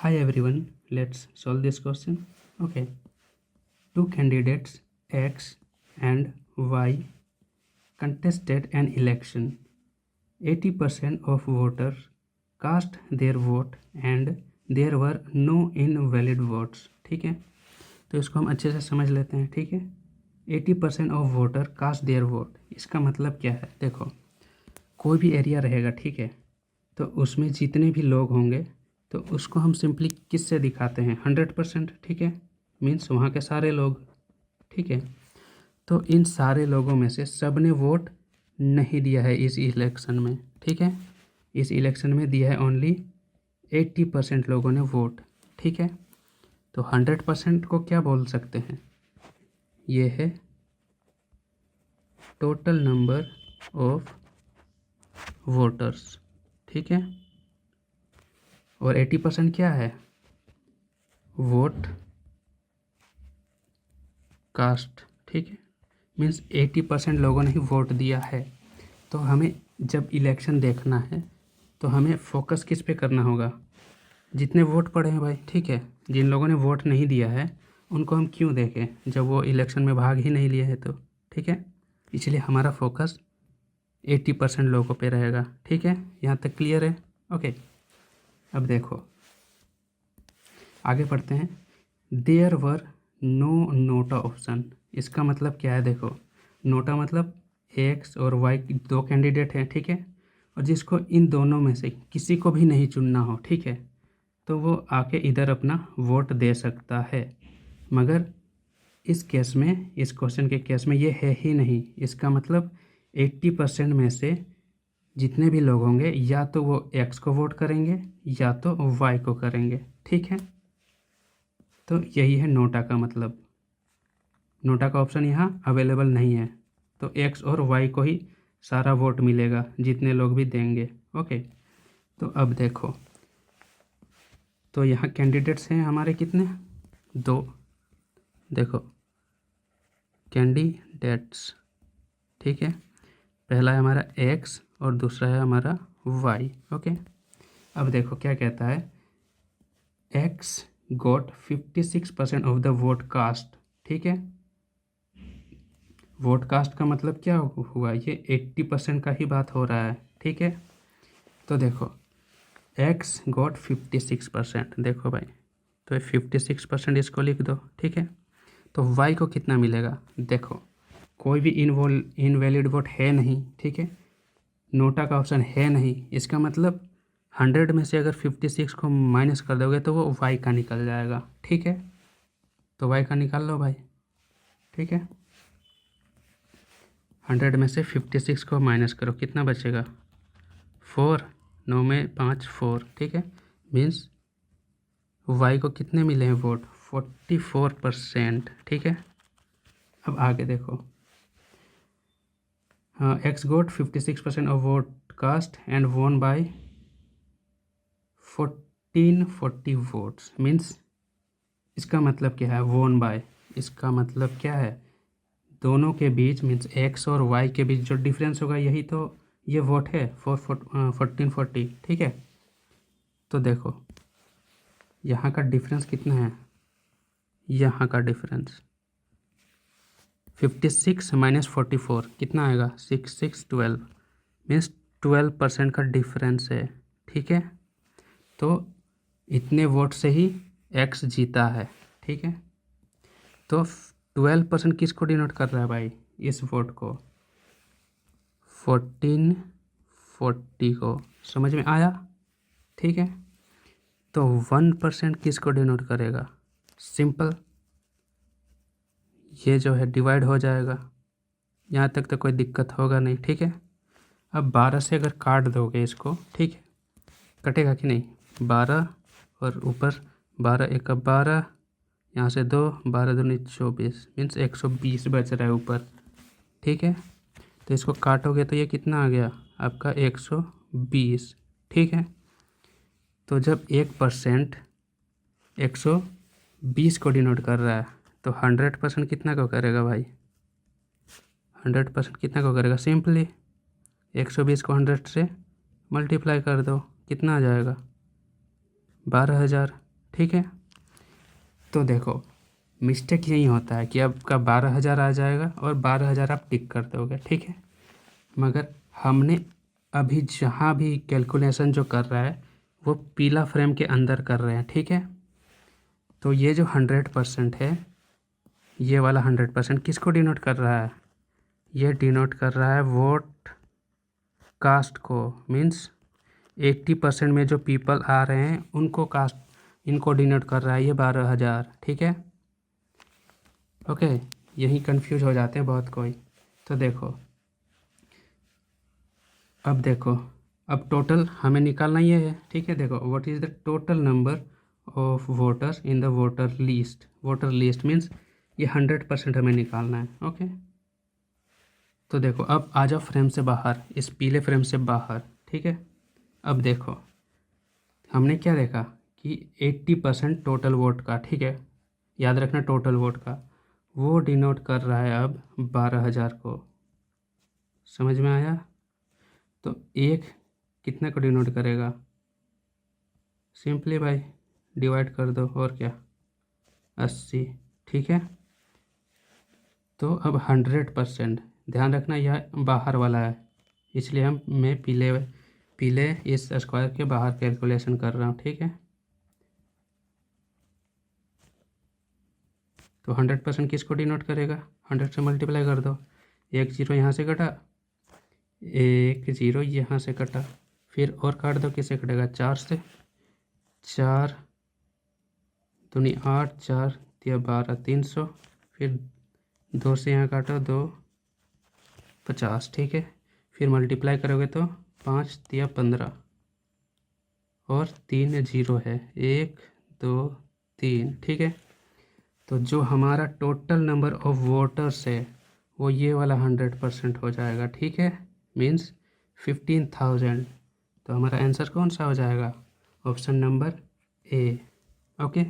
Hi everyone, let's solve this question. Okay, two candidates X and Y contested an election. 80% of voters cast their vote and there were no invalid votes. ठीक है, तो इसको हम अच्छे से समझ लेते हैं. ठीक है, 80% of voter cast their vote, इसका मतलब क्या है? देखो, कोई भी एरिया रहेगा, ठीक है, तो उसमें जितने भी लोग होंगे तो उसको हम सिंपली किस से दिखाते हैं? 100%. ठीक है, मीन्स वहाँ के सारे लोग. ठीक है, तो इन सारे लोगों में से सब ने वोट नहीं दिया है इस इलेक्शन में. ठीक है, इस इलेक्शन में दिया है ओनली 80% लोगों ने वोट. ठीक है, तो 100% को क्या बोल सकते हैं? ये है टोटल नंबर ऑफ वोटर्स. ठीक है, और 80% क्या है? Vote cast. ठीक है, मीन्स 80% लोगों ने ही वोट दिया है. तो हमें जब इलेक्शन देखना है तो हमें फोकस किस पे करना होगा? जितने वोट पड़े हैं भाई. ठीक है, जिन लोगों ने वोट नहीं दिया है उनको हम क्यों देखें जब वो इलेक्शन में भाग ही नहीं लिए हैं तो. ठीक है, इसलिए हमारा फोकस 80% लोगों पे रहेगा. ठीक है, यहाँ तक क्लियर है? ओके, अब देखो आगे पढ़ते हैं. There were no NOTA option, इसका मतलब क्या है? देखो, नोटा मतलब एक्स और वाई दो कैंडिडेट हैं. ठीक है, और जिसको इन दोनों में से किसी को भी नहीं चुनना हो, ठीक है, तो वो आके इधर अपना वोट दे सकता है. मगर इस केस में, इस क्वेश्चन के केस में ये है ही नहीं. इसका मतलब 80% में से जितने भी लोग होंगे या तो वो एक्स को वोट करेंगे या तो वाई को करेंगे. ठीक है, तो यही है नोटा का मतलब. नोटा का ऑप्शन यहाँ अवेलेबल नहीं है, तो एक्स और वाई को ही सारा वोट मिलेगा जितने लोग भी देंगे. ओके, तो अब देखो, तो यहाँ कैंडिडेट्स हैं हमारे कितने? दो. देखो कैंडिडेट्स. ठीक है, पहला है हमारा एक्स और दूसरा है हमारा वाई. ओके, अब देखो क्या कहता है. X got 56% of the vote cast. ठीक है, वोट कास्ट का मतलब क्या हुआ? ये 80% का ही बात हो रहा है. ठीक है, तो देखो एक्स गोट 56%. देखो भाई, तो ये 56% इसको लिख दो. ठीक है, तो वाई को कितना मिलेगा? देखो, कोई भी इनवैलिड वोट है नहीं. ठीक है, नोटा का ऑप्शन है नहीं. इसका मतलब 100 में से अगर 56 को माइनस कर दोगे तो वो वाई का निकल जाएगा. ठीक है, तो वाई का निकाल लो भाई. ठीक है, 100 में से 56 को माइनस करो, कितना बचेगा? 4. 9 में 5 4. ठीक है, मीन्स वाई को कितने मिले हैं वोट? 44%. ठीक है, अब आगे देखो. X got 56% of vote cast and won by 1440 votes. Means इसका मतलब क्या है? वोन बाय, इसका मतलब क्या है? दोनों के बीच, मीन्स एक्स और वाई के बीच जो डिफरेंस होगा यही तो ये वोट है 1440. ठीक है, तो देखो यहाँ का डिफरेंस कितना है? यहाँ का डिफरेंस 56 माइनस 44 कितना आएगा? 6 मीन्स 12% का डिफरेंस है. ठीक है, तो इतने वोट से ही एक्स जीता है. ठीक है, तो 12% किसको डिनोट कर रहा है भाई? इस वोट को, 1440 को. समझ में आया? ठीक है, तो 1% किसको डिनोट करेगा? सिंपल, ये जो है डिवाइड हो जाएगा. यहाँ तक तो कोई दिक्कत होगा नहीं. ठीक है, अब 12 से अगर काट दोगे इसको, ठीक है, कटेगा कि नहीं? 12 और ऊपर 12 एक 12, यहाँ से 2, 12 दूनी 24, मीन्स 120 बच रहा है ऊपर. ठीक है, तो इसको काटोगे तो ये कितना आ गया आपका? 120. ठीक है, तो जब 1% 120 को डिनोट कर रहा है तो 100% कितना को करेगा भाई? 100% कितना को करेगा? सिंपली 120 को 100 से मल्टीप्लाई कर दो, कितना आ जाएगा? 12,000. ठीक है। तो देखो मिस्टेक यही होता है कि आपका 12,000 आ जाएगा और 12,000 आप टिक कर दोगे, ठीक है। मगर हमने अभी जहाँ भी कैलकुलेशन जो कर रहा है वो पीला फ्रेम के अंदर कर रहे हैं, ठीक है। तो ये जो 100% है, ये वाला 100% किसको डिनोट कर रहा है? ये डिनोट कर रहा है वोट कास्ट को। मीन्स 80% में जो पीपल आ रहे हैं उनको कास्ट, इनको डिनोट कर रहा है ये 12,000, ठीक है। ओके, यही कंफ्यूज हो जाते हैं बहुत कोई। तो देखो अब टोटल हमें निकालना ये है, ठीक है। देखो what is the total number of voters in the voter list. Voter list means ये 100% हमें निकालना है, ओके। तो देखो अब आ जाओ फ्रेम से बाहर, इस पीले फ्रेम से बाहर, ठीक है। अब देखो हमने क्या देखा कि 80% टोटल वोट का, ठीक है, याद रखना टोटल वोट का, वो डिनोट कर रहा है अब 12,000 को। समझ में आया? तो एक कितने को डिनोट करेगा? सिंपली भाई डिवाइड कर दो, और क्या, 80, ठीक है। तो अब 100%, ध्यान रखना यह बाहर वाला है, इसलिए मैं पीले इस स्क्वायर के बाहर कैलकुलेशन कर रहा हूँ, ठीक है। तो 100% किसको डिनोट करेगा? 100 से मल्टीप्लाई कर दो, 1 0 यहाँ से कटा, 1 0 यहाँ से कटा, फिर और काट दो, किससे कटेगा? 4 से। 4 दूनी 8, 4 दिया 12, 300, फिर 2 से यहाँ काटो, 2 50, ठीक है। फिर मल्टीप्लाई करोगे तो 5 दिया 15 और 3 0 है, 1 2 3, ठीक है। तो जो हमारा टोटल नंबर ऑफ वोटर्स है वो ये वाला 100% हो जाएगा, ठीक है। मीन्स 15,000। तो हमारा आंसर कौन सा हो जाएगा? Option number A, okay.